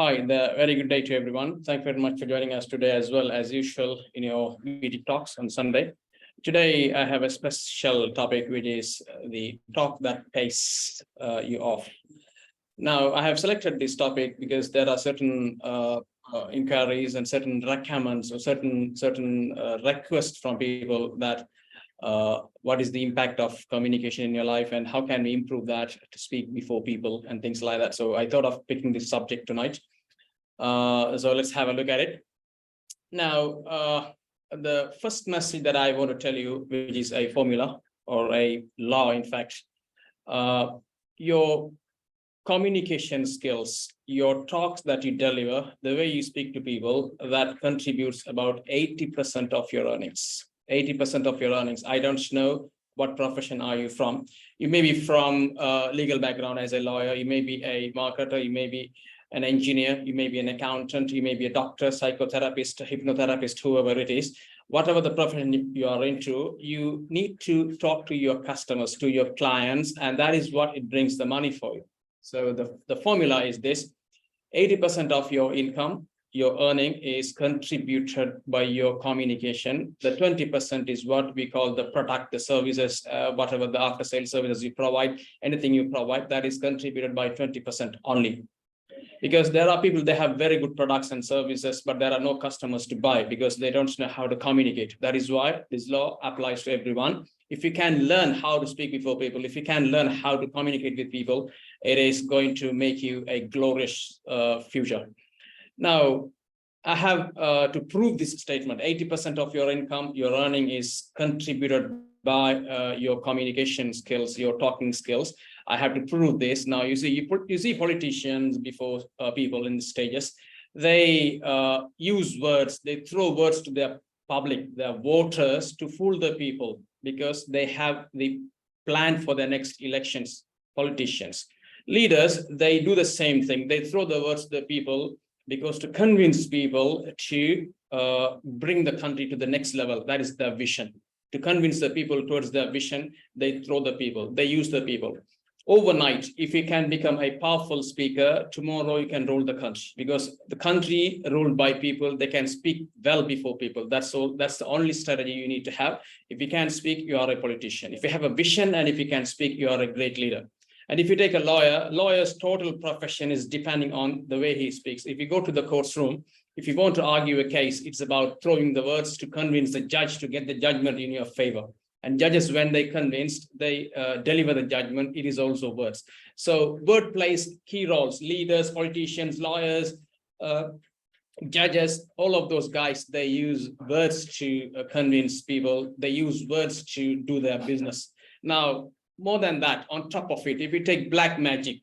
Hi, very good day to everyone. Thank you very much for joining us today as well as usual in your B-TIC talks on Sunday. Today, I have a special topic, which is the talk that pays you off. Now, I have selected this topic because there are certain inquiries and certain recommends or certain requests from people that what is the impact of communication in your life and how can we improve that to speak before people and things like that. So I thought of picking this subject tonight. So let's have a look at it. Now, the first message that I want to tell you, which is a formula or a law, in fact, your communication skills, your talks that you deliver, the way you speak to people, that contributes about 80% of your earnings. 80% of your earnings. I don't know what profession are you from. You may be from legal background as a lawyer, you may be a marketer, you may be an engineer, you may be an accountant, you may be a doctor, psychotherapist, hypnotherapist, whoever it is. Whatever the profession you are into, you need to talk to your customers, to your clients, and that is what it brings the money for you. So the formula is this: 80% of your income, your earning, is contributed by your communication. The 20% is what we call the product, the services, whatever the after sales services you provide, anything you provide, that is contributed by 20% only. Because there are people, they have very good products and services, but there are no customers to buy because they don't know how to communicate. That is why this law applies to everyone. If you can learn how to speak before people, if you can learn how to communicate with people, it is going to make you a glorious future. Now, I have to prove this statement: 80% of your income, your earning, is contributed by your communication skills, your talking skills. I have to prove this. Now, you see politicians before people in the stages, they use words, they throw words to their public, their voters, to fool the people because they have the plan for the next elections. Politicians, leaders, they do the same thing. They throw the words to the people because to convince people to bring the country to the next level. That is their vision. To convince the people towards their vision, they throw the people, they use the people. Overnight, if you can become a powerful speaker, tomorrow you can rule the country, because the country ruled by people, they can speak well before people. That's all. That's the only strategy you need to have. If you can speak, you are a politician. If you have a vision and if you can speak, you are a great leader. And if you take a lawyer, lawyer's total profession is depending on the way he speaks. If you go to the courtroom, if you want to argue a case, it's about throwing the words to convince the judge to get the judgment in your favor. And judges, when they convinced, they deliver the judgment. It is also words. So word plays key roles. Leaders, politicians, lawyers, judges, all of those guys, they use words to convince people. They use words to do their business. Now, more than that, on top of it, if you take black magic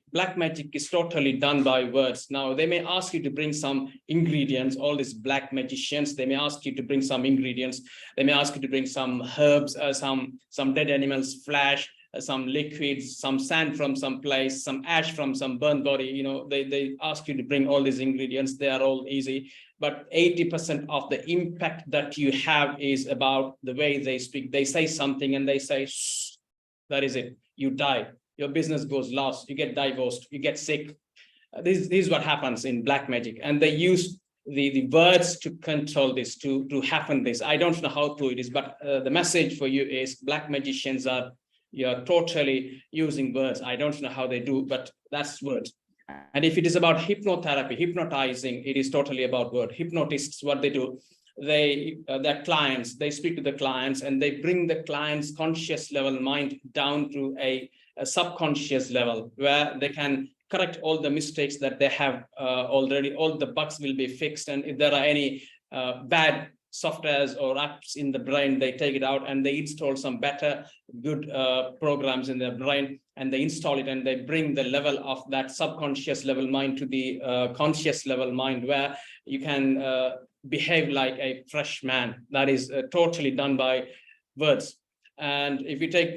is totally done by words. Now, they may ask you to bring some ingredients, all these black magicians, they may ask you to bring some ingredients. They may ask you to bring some herbs, some dead animals' flesh, some liquids, some sand from some place, some ash from some burnt body. You know, they ask you to bring all these ingredients. They are all easy. But 80% of the impact that you have is about the way they speak. They say something and they say, shh. That is it. You die. Your business goes lost. You get divorced. You get sick. This is what happens in black magic. And they use the words to control this, to happen this. I don't know how true it is, but the message for you is black magicians you're totally using words. I don't know how they do, but that's words. And if it is about hypnotherapy, hypnotizing, it is totally about word. Hypnotists, what they do, their clients, they speak to the clients and they bring the client's conscious level mind down to a subconscious level where they can correct all the mistakes that they have already. All the bugs will be fixed, and if there are any bad softwares or apps in the brain, they take it out and they install some better good programs in their brain, and they install it and they bring the level of that subconscious level mind to the conscious level mind, where you can behave like a fresh man. That is totally done by words. And if you take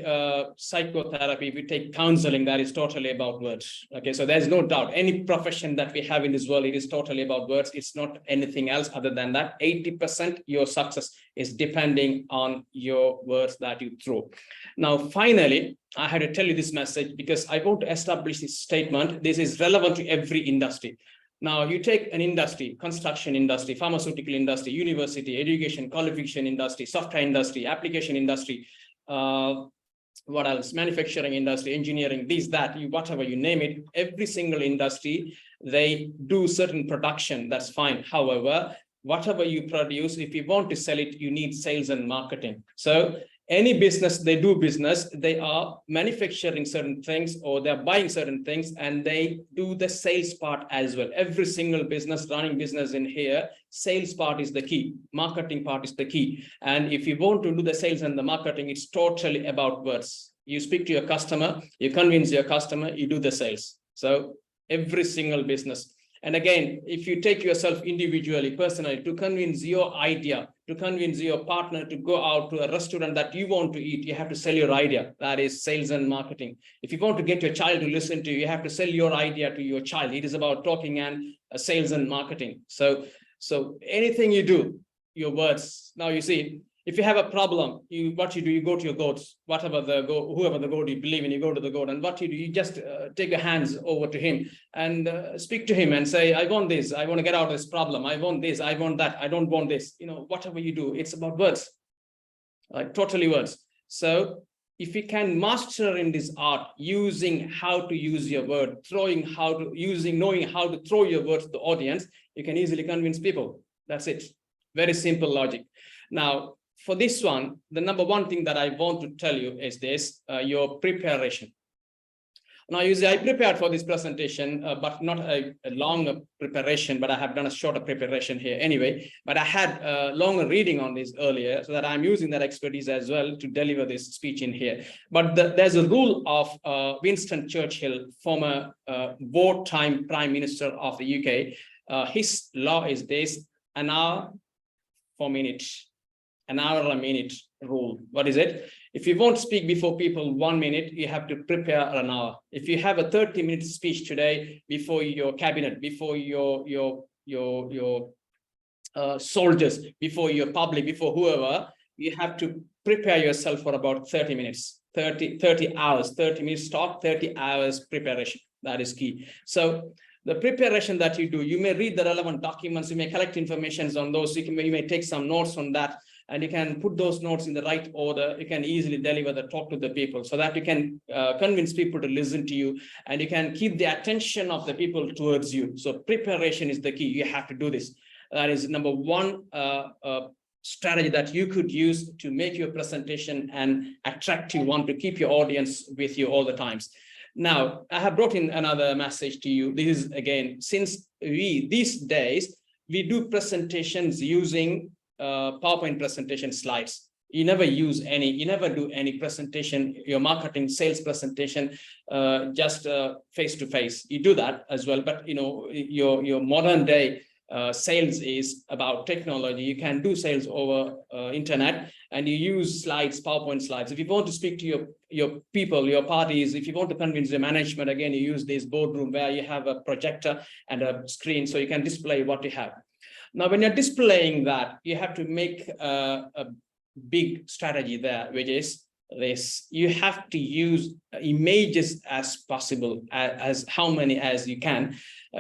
psychotherapy, if you take counseling, that is totally about words. Okay, so there's no doubt. Any profession that we have in this world, it is totally about words. It's not anything else other than that. 80% your success is depending on your words that you throw. Now, finally, I had to tell you this message because I want to establish this statement. This is relevant to every industry. Now you take an industry, construction industry, pharmaceutical industry, university, education, qualification industry, software industry, application industry, what else? Manufacturing industry, engineering, this, that, whatever you name it, every single industry, they do certain production, that's fine. However, whatever you produce, if you want to sell it, you need sales and marketing. So any business, they do business, they are manufacturing certain things or they're buying certain things, and they do the sales part as well. Every single business, running business in here, sales part is the key, marketing part is the key. And if you want to do the sales and the marketing, it's totally about words. You speak to your customer, you convince your customer, you do the sales. So every single business. And again, if you take yourself individually, personally, to convince your idea, to convince your partner to go out to a restaurant that you want to eat, you have to sell your idea. That is sales and marketing. If you want to get your child to listen to you, you have to sell your idea to your child. It is about talking and sales and marketing. So anything you do, your words. Now you see, if you have a problem, what you do, you go to your goats, whoever the god you believe in, you go to the god, and what you do, you just take your hands over to him and speak to him and say, I want this, I want to get out of this problem, I want this, I want that, I don't want this. Whatever you do, it's about words, totally words. So if you can master in this art, using how to use your word, knowing how to throw your words to the audience, you can easily convince people. That's it. Very simple logic. Now, for this one, the number one thing that I want to tell you is this, your preparation. Now, usually I prepared for this presentation, but not a long preparation, but I have done a shorter preparation here anyway. But I had a longer reading on this earlier, so that I'm using that expertise as well to deliver this speech in here. But there's a rule of Winston Churchill, former wartime Prime Minister of the UK. His law is this, an hour per minute. An hour a minute rule. What is it? If you won't speak before people 1 minute, you have to prepare an hour. If you have a 30-minute speech today before your cabinet, before your soldiers, before your public, before whoever, you have to prepare yourself for about 30 minutes, 30 hours, 30 minutes talk, 30 hours preparation. That is key. So the preparation that you do, you may read the relevant documents, you may collect information on those, you may take some notes on that, and you can put those notes in the right order. You can easily deliver the talk to the people so that you can convince people to listen to you, and you can keep the attention of the people towards you. So preparation is the key. You have to do this. That is number one strategy that you could use to make your presentation an attractive one, to keep your audience with you all the times. Now, I have brought in another message to you. This is, again, since these days, we do presentations using PowerPoint presentation slides. You never do any presentation, your marketing sales presentation, just face to face. You do that as well, but your modern day sales is about technology. You can do sales over internet, and you use slides, PowerPoint slides. If you want to speak to your people, your parties, if you want to convince the management, again, you use this boardroom where you have a projector and a screen so you can display what you have. Now, when you're displaying that, you have to make a big strategy there, which is this: you have to use images as possible, as how many as you can,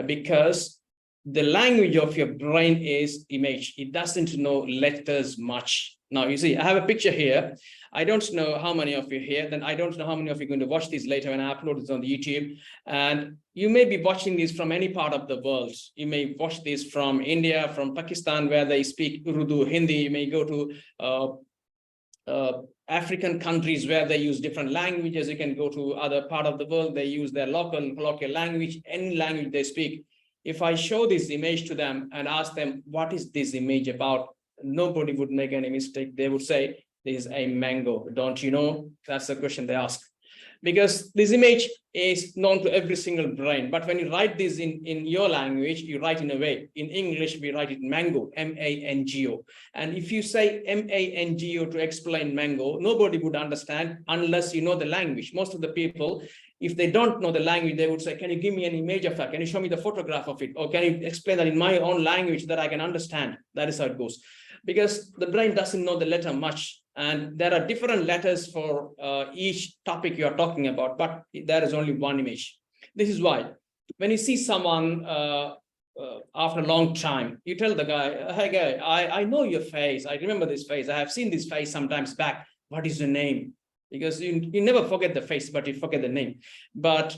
because the language of your brain is image. It doesn't know letters much. Now, you see, I have a picture here. I don't know how many of you here, then I don't know how many of you are going to watch this later when I upload this on the YouTube. And you may be watching this from any part of the world. You may watch this from India, from Pakistan, where they speak Urdu, Hindi. You may go to African countries where they use different languages. You can go to other part of the world. They use their local language, any language they speak. If I show this image to them and ask them, what is this image about? Nobody would make any mistake. They would say, this is a mango. Don't you know? That's the question they ask. Because this image is known to every single brain. But when you write this in your language, you write in a way. In English, we write it mango, M-A-N-G-O. And if you say M-A-N-G-O to explain mango, nobody would understand unless you know the language. Most of the people, if they don't know the language, they would say, can you give me an image of that? Can you show me the photograph of it? Or can you explain that in my own language that I can understand? That is how it goes. Because the brain doesn't know the letter much. And there are different letters for each topic you're talking about, but there is only one image. This is why when you see someone after a long time, you tell the guy, hey guy, I know your face. I remember this face. I have seen this face sometimes back. What is your name? Because you never forget the face, but you forget the name. But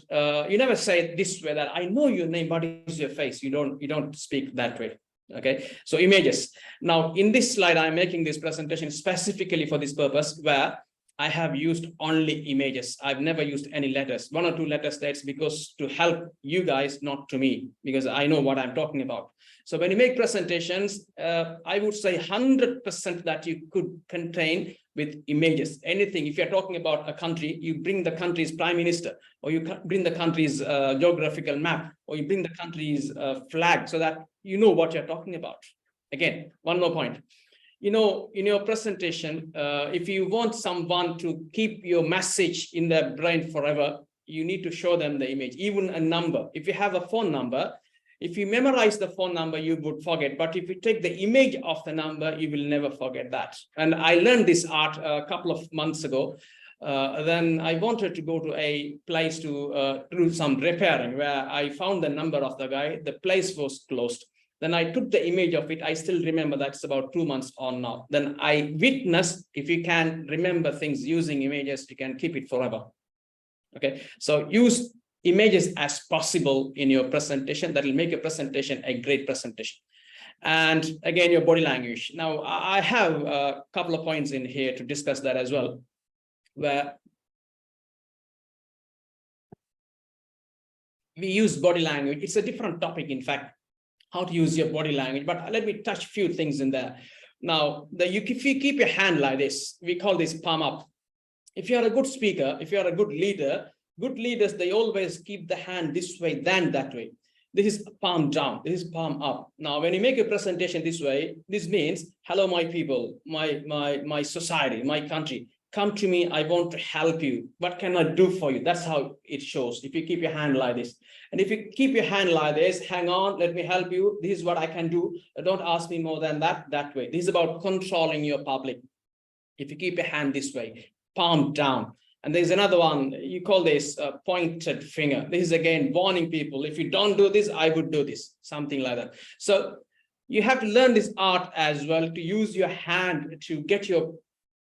you never say it this way, that I know your name, what is your face? You don't speak that way. Okay, so images. Now in this slide, I'm making this presentation specifically for this purpose, where I have used only images. I've never used any letters, 1 or 2 letter states, because to help you guys, not to me, because I know what I'm talking about. So when you make presentations, I would say 100% that you could contain with images. Anything, if you're talking about a country, you bring the country's prime minister, or you bring the country's geographical map, or you bring the country's flag, so that you know what you're talking about. Again, one more point. You know, in your presentation, if you want someone to keep your message in their brain forever, you need to show them the image, even a number. If you have a phone number, if you memorize the phone number, you would forget. But if you take the image of the number, you will never forget that. And I learned this art a couple of months ago. Then I wanted to go to a place to do some repairing, where I found the number of the guy. The place was closed. Then I took the image of it. I still remember, that's about 2 months on now. Then I witnessed, if you can remember things using images, you can keep it forever. Okay, so use images as possible in your presentation. That will make your presentation a great presentation. And again, your body language. Now, I have a couple of points in here to discuss that as well, where we use body language. It's a different topic, in fact, how to use your body language, but let me touch a few things in there. Now, if you keep your hand like this, we call this palm up. If you are a good speaker, if you are a good leader, good leaders, they always keep the hand this way than that way. This is palm down, this is palm up. Now, when you make a presentation this way, this means, hello, my people, my society, my country. Come to me, I want to help you. What can I do for you? That's how it shows, if you keep your hand like this. And if you keep your hand like this, hang on, let me help you. This is what I can do. Don't ask me more than that way. This is about controlling your public. If you keep your hand this way, palm down. And there's another one, you call this pointed finger. This is again warning people. If you don't do this, I would do this, something like that. So you have to learn this art as well, to use your hand to get your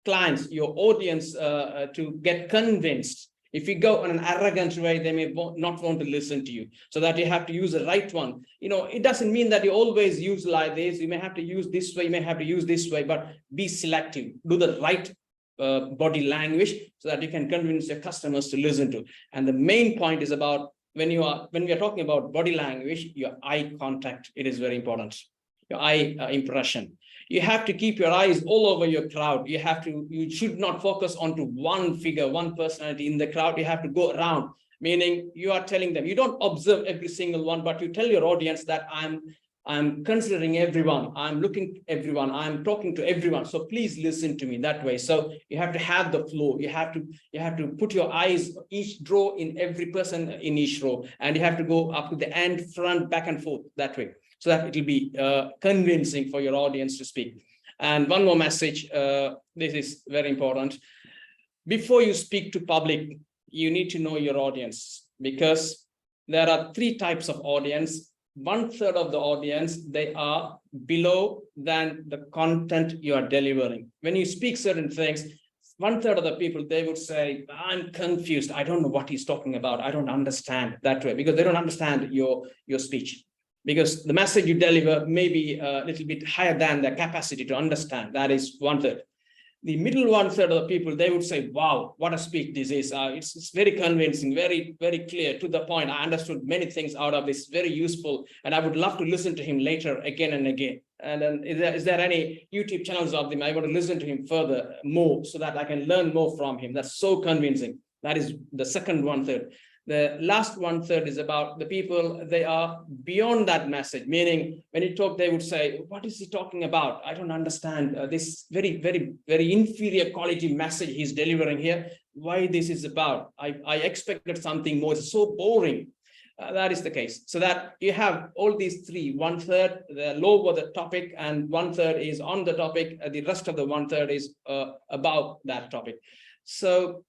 clients, your audience to get convinced. If you go in an arrogant way, they may not want to listen to you. So that you have to use the right one. You know, it doesn't mean that you always use like this. You may have to use this way, you may have to use this way, but be selective. Do the right body language so that you can convince your customers to listen to. And the main point is about when we are talking about body language, your eye contact. It is very important. Your eye impression. You have to keep your eyes all over your crowd. You should not focus onto one figure, one personality in the crowd. You have to go around, meaning you are telling them, you don't observe every single one, but you tell your audience that I'm considering everyone, I'm looking at everyone, I'm talking to everyone. So please listen to me that way. So you have to have the flow. You have to put your eyes, each row in every person in each row, and you have to go up to the end, front, back and forth that way, so that it will be convincing for your audience to speak. And one more message, this is very important. Before you speak to public, you need to know your audience, because there are 3 types of audience. 1/3 of the audience, they are below than the content you are delivering. When you speak certain things, 1/3 of the people, they would say, I'm confused. I don't know what he's talking about. I don't understand that way, because they don't understand your speech. Because the message you deliver may be a little bit higher than their capacity to understand. That is 1/3. The middle 1/3 of the people, they would say, wow, what a speech this is. It's very convincing, very, very clear, to the point. I understood many things out of this, very useful. And I would love to listen to him later again and again. And then is there any YouTube channels of them? I want to listen to him further, more, so that I can learn more from him. That's so convincing. That is the second 1/3. The last 1/3 is about the people, they are beyond that message, meaning when you talk, they would say, what is he talking about? I don't understand this very, very, very inferior quality message he's delivering here. Why this is about? I expected something more. It's so boring. That is the case. So that you have all these 3, 1/3, the lower the topic, and 1/3 is on the topic. The rest of the 1/3 is about that topic. So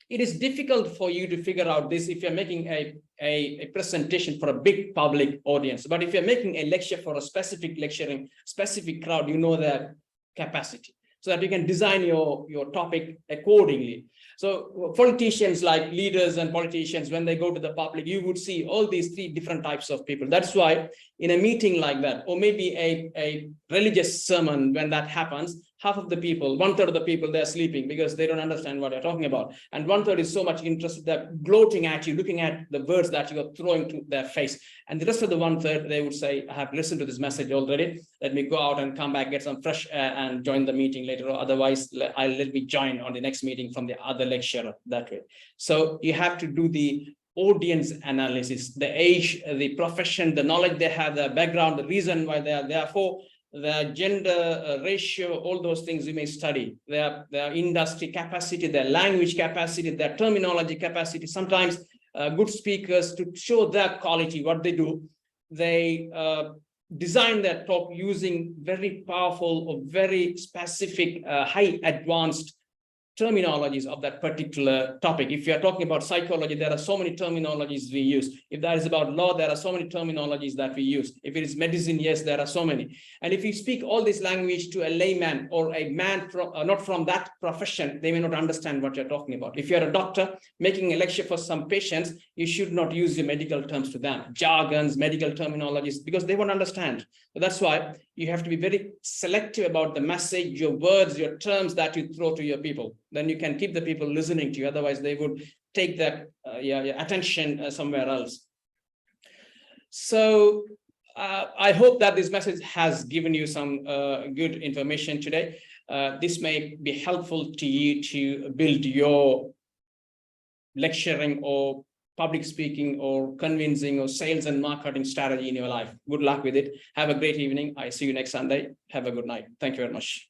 It is difficult for you to figure out this if you're making a presentation for a big public audience. But if you're making a lecture for a specific crowd, you know their capacity, so that you can design your topic accordingly. So politicians, like leaders and politicians, when they go to the public, you would see all these three different types of people. That's why in a meeting like that, or maybe a religious sermon, when that happens, half of the people, 1/3 of the people, they're sleeping because they don't understand what you're talking about. And 1/3 is so much interested, they're gloating at you, looking at the words that you're throwing to their face. And the rest of the 1/3, they would say, I have listened to this message already. Let me go out and come back, get some fresh air and join the meeting later. Or otherwise, let me join on the next meeting from the other lecturer that way. So you have to do the audience analysis, the age, the profession, the knowledge they have, the background, the reason why they are there for, the gender ratio, all those things you may study, their industry capacity, their language capacity, their terminology capacity. Sometimes good speakers, to show their quality, what they do, they design their talk using very powerful or very specific, high advanced terminologies of that particular topic. If you are talking about psychology, there are so many terminologies we use. If that is about law, there are so many terminologies that we use. If it is medicine, yes, there are so many. And if you speak all this language to a layman or a man not from that profession, they may not understand what you're talking about. If you're a doctor making a lecture for some patients, you should not use your medical terms to them, jargons, medical terminologies, because they won't understand. So that's why you have to be very selective about the message, your words, your terms that you throw to your people. Then you can keep the people listening to you. Otherwise, they would take that your attention somewhere else. So I hope that this message has given you some good information today. This may be helpful to you to build your lecturing or public speaking or convincing or sales and marketing strategy in your life. Good luck with it. Have a great evening. I see you next Sunday. Have a good night. Thank you very much.